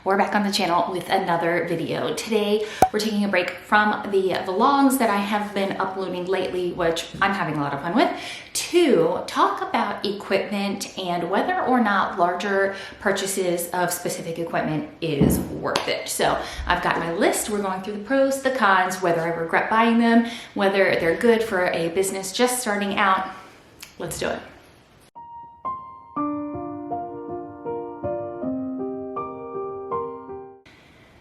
We're back on the channel with another video. Today, we're taking a break from the vlogs that I have been uploading lately, which I'm having a lot of fun with, to talk about equipment and whether or not larger purchases of specific equipment is worth it. So I've got my list. We're going through the pros, the cons, whether I regret buying them, whether they're good for a business just starting out. Let's do it.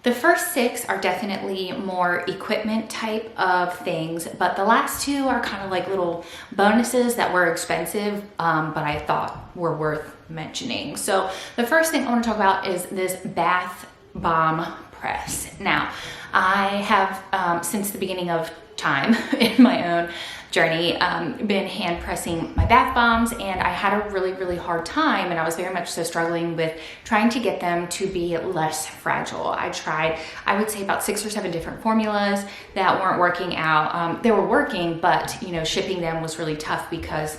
The first 6 are definitely more equipment type of things, but the last 2 are kind of like little bonuses that were expensive, but I thought were worth mentioning. So the first thing I want to talk about is this bath bomb press. Now, I have, since the beginning of time in my own journey, been hand pressing my bath bombs, and I had a really hard time, and I was very much so struggling with trying to get them to be less fragile. I tried, I would say, about 6 or 7 different formulas that weren't working out. They were working, but you know, shipping them was really tough because,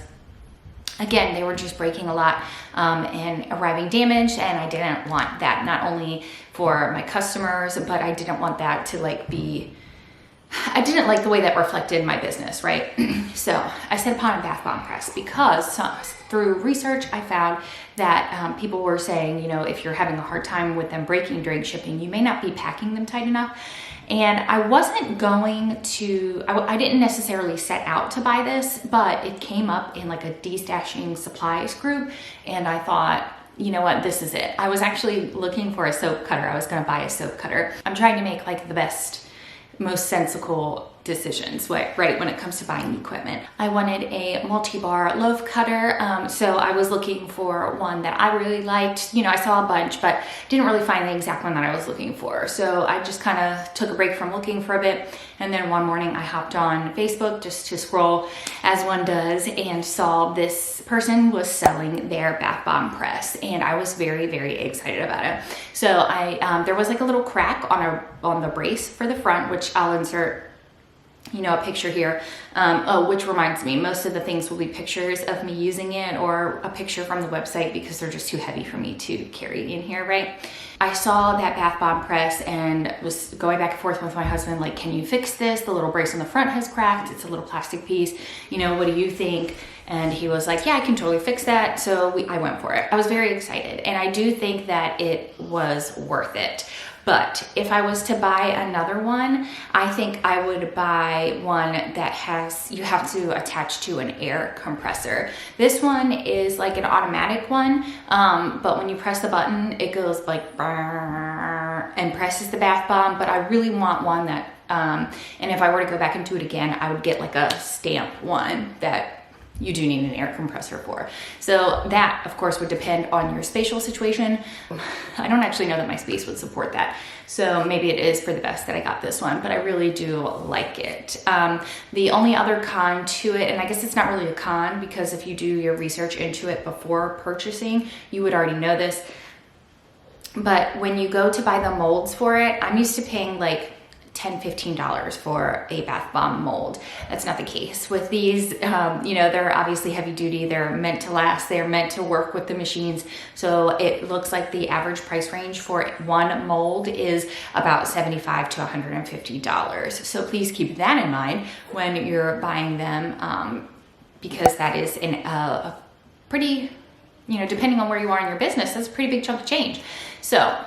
again, they were just breaking a lot and arriving damaged, and I didn't want that, not only for my customers, but I didn't want that to I didn't like the way that reflected my business, right? So I set upon a bath bomb press because through research, I found that people were saying, you know, if you're having a hard time with them breaking during shipping, you may not be packing them tight enough. And I wasn't going to, I didn't necessarily set out to buy this, but it came up in like a de-stashing supplies group, and I thought, you know what, this is it. I was actually looking for a soap cutter. I was gonna buy a soap cutter. I'm trying to make like the best, most sensible decisions, right, when it comes to buying equipment. I wanted a multi-bar loaf cutter, so I was looking for one that I really liked. You know, I saw a bunch, but didn't really find the exact one that I was looking for. So I just kind of took a break from looking for a bit, and then one morning I hopped on Facebook just to scroll, as one does, and saw this person was selling their bath bomb press, and I was very excited about it. So there was like a little crack on the brace for the front, which I'll insert, you know, a picture here. Which reminds me, most of the things will be pictures of me using it or a picture from the website because they're just too heavy for me to carry in here, right? I saw that bath bomb press and was going back and forth with my husband, like, can you fix this? The little brace on the front has cracked. It's a little plastic piece. You know, what do you think? And he was like, yeah, I can totally fix that. So I went for it. I was very excited, and I do think that it was worth it. But if I was to buy another one, I think I would buy one that you have to attach to an air compressor. This one is like an automatic one, but when you press the button, it goes like and presses the bath bomb. But I really want one that, and if I were to go back and do it again, I would get like a stamp one that you do need an air compressor for. So that, of course, would depend on your spatial situation. I don't actually know that my space would support that. So maybe it is for the best that I got this one, but I really do like it. The only other con to it, and I guess it's not really a con because if you do your research into it before purchasing, you would already know this. But when you go to buy the molds for it, I'm used to paying like $10, $15 for a bath bomb mold. That's not the case with these. You know, they're obviously heavy duty. They're meant to last. They're meant to work with the machines. So it looks like the average price range for one mold is about $75 to $150. So please keep that in mind when you're buying them, because that is a pretty, you know, depending on where you are in your business, that's a pretty big chunk of change. So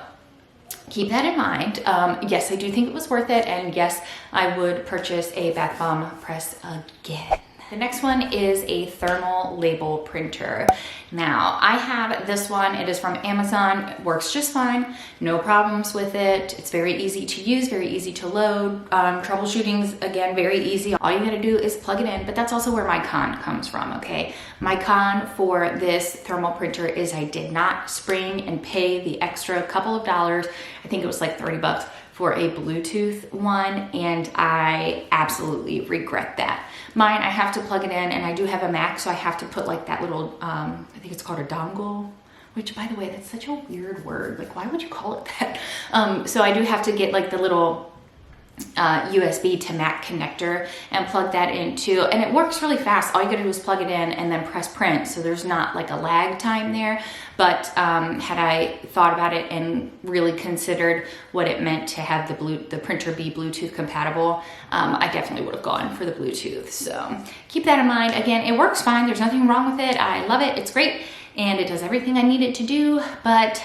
keep that in mind. Yes, I do think it was worth it, and yes, I would purchase a bath bomb press again. The next one is a thermal label printer. Now, I have this one. It is from Amazon. It works just fine. No problems with it. It's very easy to use, very easy to load. Troubleshooting's, again, very easy. All you gotta do is plug it in, but that's also where my con comes from, okay? My con for this thermal printer is I did not spring and pay the extra couple of dollars. I think it was like 30 bucks for a Bluetooth one, and I absolutely regret that. Mine, I have to plug it in, and I do have a Mac, so I have to put like that little, I think it's called a dongle, which, by the way, that's such a weird word. Like, why would you call it that? So I do have to get like the little USB to Mac connector and plug that into, and it works really fast. All you gotta do is plug it in and then press print, so there's not like a lag time there. But had I thought about it and really considered what it meant to have the printer be Bluetooth compatible, I definitely would have gone for the Bluetooth. So keep that in mind. Again, it works fine. There's nothing wrong with it. I love it. It's great. And it does everything I need it to do, but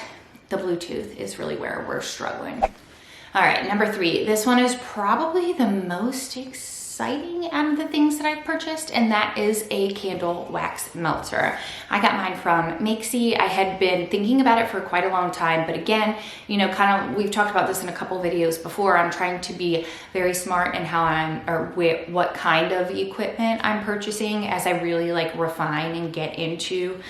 the Bluetooth is really where we're struggling. All right, number 3. This one is probably the most exciting out of the things that I've purchased, and that is a candle wax melter. I got mine from Makesy. I had been thinking about it for quite a long time, but again, you know, kind of, we've talked about this in a couple videos before. I'm trying to be very smart in how what kind of equipment I'm purchasing as I really like refine and get into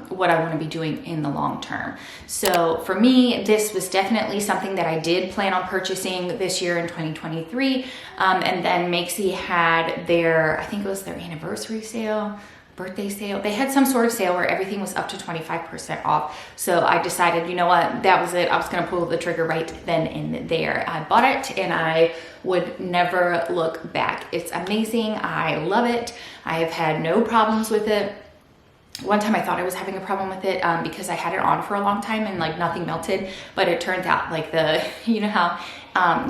what I want to be doing in the long term. So for me, this was definitely something that I did plan on purchasing this year in 2023. And then Makesy had their, I think it was their anniversary sale, birthday sale. They had some sort of sale where everything was up to 25% off. So I decided, you know what, that was it. I was going to pull the trigger right then and there. I bought it and I would never look back. It's amazing. I love it. I have had no problems with it. One time I thought I was having a problem with it because I had it on for a long time and like nothing melted, but it turns out like you know how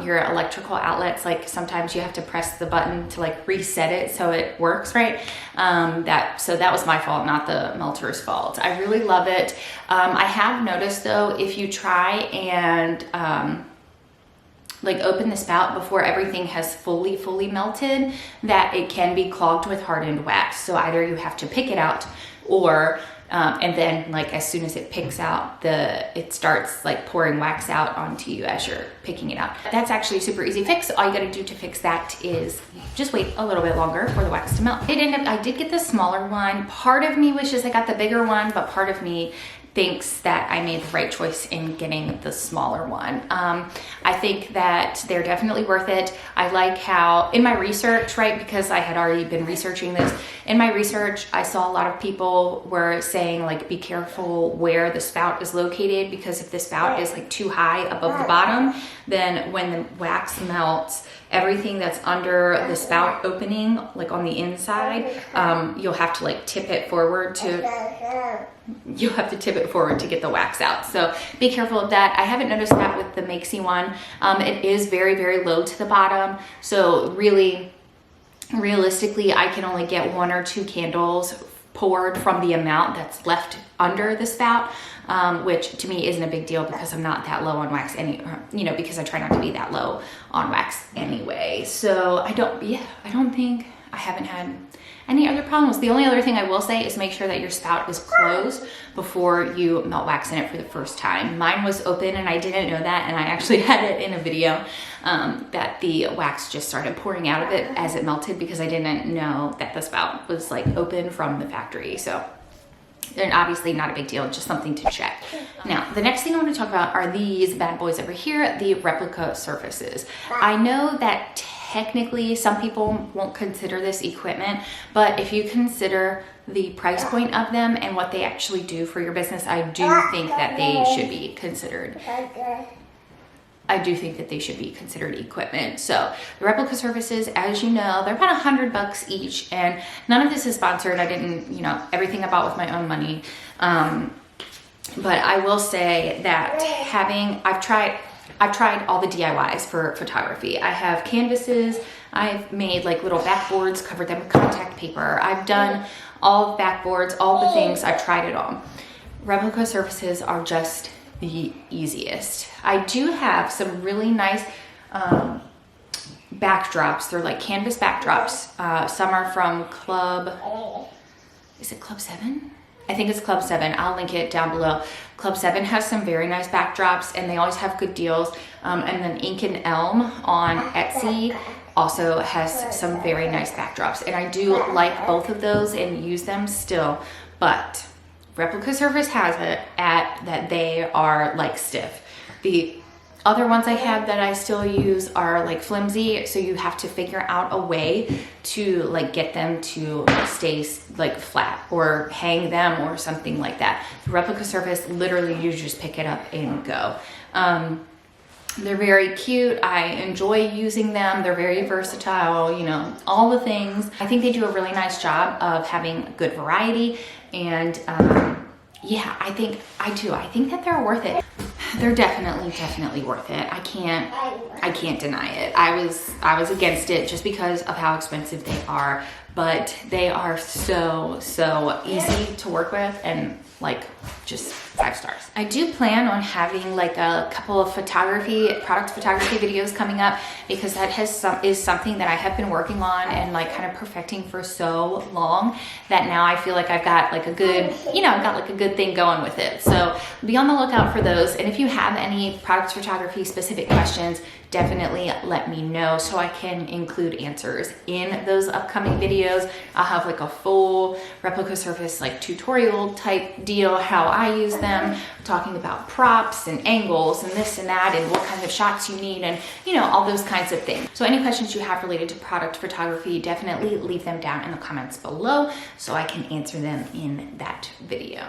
your electrical outlets, like sometimes you have to press the button to like reset it so it works, right? So that was my fault, not the melter's fault. I really love it. I have noticed though, if you try and like open the spout before everything has fully melted, that it can be clogged with hardened wax. So either you have to pick it out or and then like as soon as it picks out, it starts like pouring wax out onto you as you're picking it out. That's actually a super easy fix. All you gotta do to fix that is just wait a little bit longer for the wax to melt. I did get the smaller one. Part of me wishes I got the bigger one, but part of me thinks that I made the right choice in getting the smaller one. I think that they're definitely worth it. I like how in my research, right, because I had already been researching this, in my research, I saw a lot of people were saying like, be careful where the spout is located, because if the spout is like too high above the bottom, then when the wax melts, everything that's under the spout opening, like on the inside, you'll have to like tip it forward to get the wax out. So be careful of that. I haven't noticed that with the Makesy one. It is very low to the bottom. So really, realistically, I can only get 1 or 2 candles poured from the amount that's left under the spout, which to me isn't a big deal because I'm not that low on wax because I try not to be that low on wax anyway. So I don't think I haven't had any other problems. The only other thing I will say is make sure that your spout is closed before you melt wax in it for the first time. Mine was open and I didn't know that, and I actually had it in a video that the wax just started pouring out of it as it melted because I didn't know that the spout was like open from the factory. So and obviously not a big deal, just something to check. Now, the next thing I want to talk about are these bad boys over here, the replica surfaces. I know that technically some people won't consider this equipment, but if you consider the price point of them and what they actually do for your business, I do think that they should be considered. Equipment. So the replica surfaces, as you know, they're about $100 each, and none of this is sponsored. I didn't, everything I bought with my own money. But I will say that I've tried all the DIYs for photography. I have canvases, I've made like little backboards, covered them with contact paper. I've done all the backboards, all the things, I've tried it all. Replica surfaces are just the easiest. I do have some really nice backdrops. They're like canvas backdrops. Some are from is it Club 7? I think it's Club 7. I'll link it down below. Club 7 has some very nice backdrops and they always have good deals. And then Ink and Elm on Etsy also has some very nice backdrops. And I do like both of those and use them still, but Replica Surface has it that they are like stiff. The other ones I have that I still use are like flimsy, so you have to figure out a way to like get them to stay like flat or hang them or something like that. The Replica Surface, literally you just pick it up and go. They're very cute. I enjoy using them. They're very versatile, you know, all the things. I think they do a really nice job of having good variety, and yeah, I think that they're worth it. They're definitely worth it. I can't deny it. I was against it just because of how expensive they are, but they are so easy to work with, and like just 5 stars. I do plan on having like a couple of product photography videos coming up, because that is something that I have been working on and like kind of perfecting for so long, that now I feel like I've got like a good, you know, I've got like a good thing going with it. So be on the lookout for those. And if you have any product photography specific questions, definitely let me know so I can include answers in those upcoming videos. I'll have like a full replica surface like tutorial type deal, how I use them, talking about props and angles and this and that, and what kind of shots you need, and you know, all those kinds of things. So any questions you have related to product photography, definitely leave them down in the comments below so I can answer them in that video.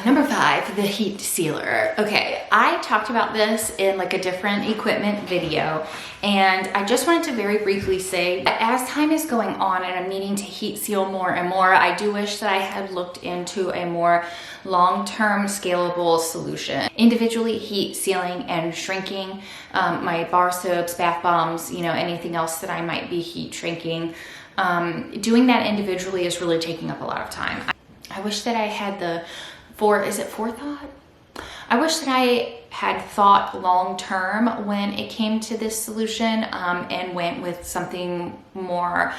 Number 5, the heat sealer. Okay, I talked about this in like a different equipment video, and I just wanted to very briefly say that as time is going on and I'm needing to heat seal more and more, I do wish that I had looked into a more long-term scalable solution. Individually heat sealing and shrinking my bar soaps, bath bombs, you know, anything else that I might be heat shrinking. Doing that individually is really taking up a lot of time. I wish that I had the forethought? I wish that I had thought long-term when it came to this solution, and went with something more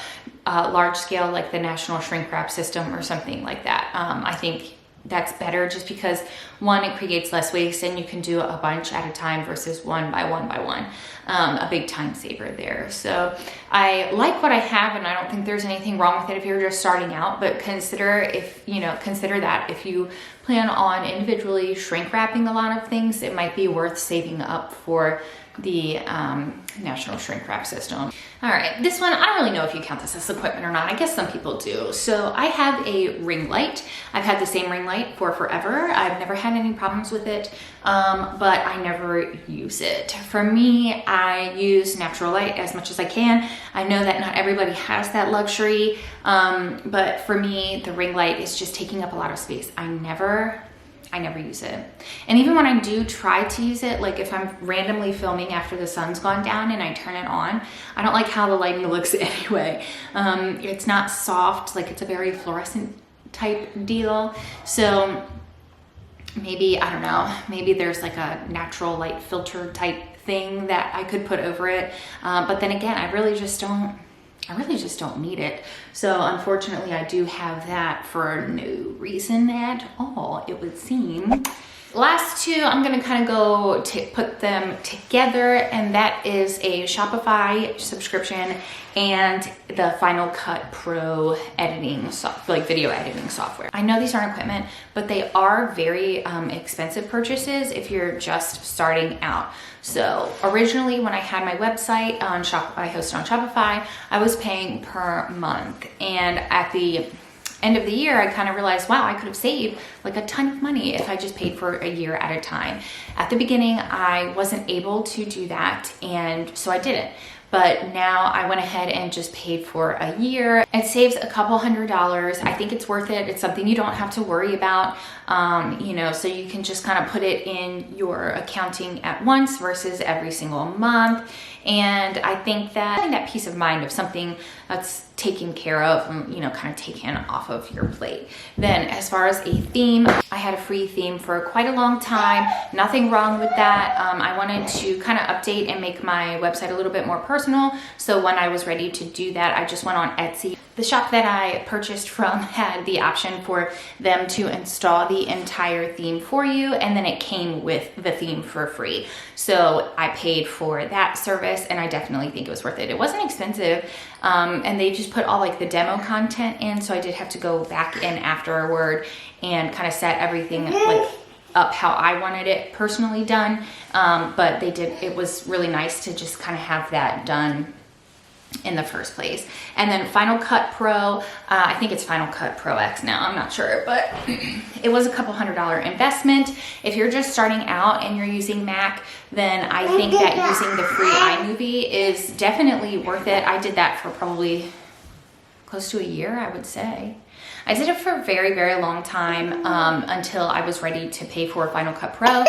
large scale, like the National Shrink Wrap System or something like that. I think that's better, just because one, it creates less waste and you can do a bunch at a time versus one by one. A big time saver there. So I like what I have, and I don't think there's anything wrong with it if you're just starting out, but consider that if you plan on individually shrink wrapping a lot of things, it might be worth saving up for the National Shrink Wrap System. All right, this one, I don't really know if you count this as equipment or not. I guess some people do. So I have a ring light. I've had the same ring light for forever. I've never had any problems with it, but I never use it. For me, I use natural light as much as I can. I know that not everybody has that luxury, but for me, the ring light is just taking up a lot of space. I never use it. And even when I do try to use it, like if I'm randomly filming after the sun's gone down and I turn it on, I don't like how the lighting looks anyway. It's not soft, like it's a very fluorescent type deal. So maybe, I don't know, maybe there's like a natural light filter type thing that I could put over it. But then again, I really just don't need it. So unfortunately, I do have that for no reason at all, it would seem. Last two, I'm gonna kind of go to put them together, and that is a Shopify subscription and the Final Cut Pro editing, like video editing software. I know these aren't equipment, but they are very expensive purchases if you're just starting out. So originally, when I had my website on I hosted on Shopify, I was paying per month, and at the end of the year, I kind of realized, wow, I could have saved like a ton of money if I just paid for a year at a time. At the beginning, I wasn't able to do that, and so I didn't. But now I went ahead and just paid for a year. It saves a couple $100. I think it's worth it. It's something you don't have to worry about, so you can just kind of put it in your accounting at once versus every single month. And I think that having that peace of mind of something that's taken care of, kind of taken off of your plate. Then as far as a theme, I had a free theme for quite a long time. Nothing wrong with that. I wanted to kind of update and make my website a little bit more personal. So when I was ready to do that, I just went on Etsy. The shop that I purchased from had the option for them to install the entire theme for you, and then it came with the theme for free. So I paid for that service, and I definitely think it was worth it. It wasn't expensive, and they just put all like the demo content in, so I did have to go back in afterward and kind of set everything like up how I wanted it personally done. But they did, it was really nice to just kind of have that done in the first place. And then Final Cut Pro, I think it's Final Cut Pro X now, I'm not sure, but it was a couple $100 investment. If you're just starting out and you're using Mac, then I think that using the free iMovie is definitely worth it. I did that for probably close to a year, I would say. I did it for a very, very long time until I was ready to pay for Final Cut Pro.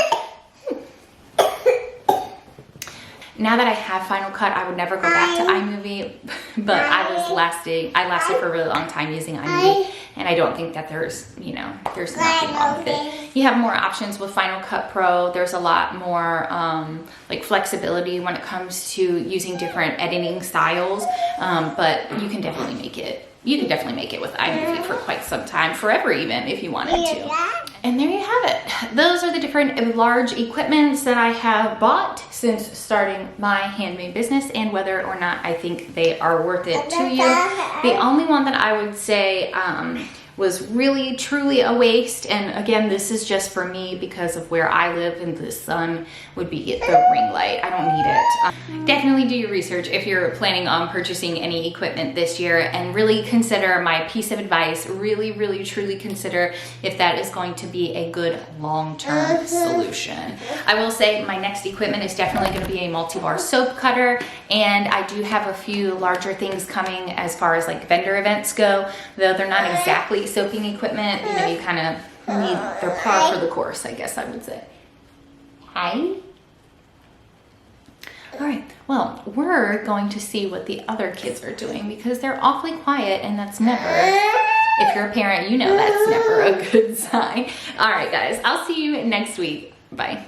Now that I have Final Cut, I would never go back to iMovie, but I lasted for a really long time using iMovie, and I don't think that there's nothing wrong with it. You have more options with Final Cut Pro. There's a lot more like flexibility when it comes to using different editing styles, but you can definitely make it. You can definitely make it with iMovie for quite some time, forever even, if you wanted to. And there you have it. Those are the different large equipments that I have bought since starting my handmade business, and whether or not I think they are worth it to you. The only one that I would say was really truly a waste, and again, this is just for me because of where I live and the sun, would be the ring light. I don't need it. Definitely do your research if you're planning on purchasing any equipment this year, and really consider my piece of advice. Really, really, truly consider if that is going to be a good long-term solution. I will say my next equipment is definitely going to be a multi-bar soap cutter, and I do have a few larger things coming as far as like vendor events go, though they're not exactly soaping equipment. You know, you kind of need, they're par for the course, I guess I would say. Hi. All right, well, we're going to see what the other kids are doing because they're awfully quiet, and that's never, if you're a parent, you know that's never a good sign. All right, guys, I'll see you next week. Bye.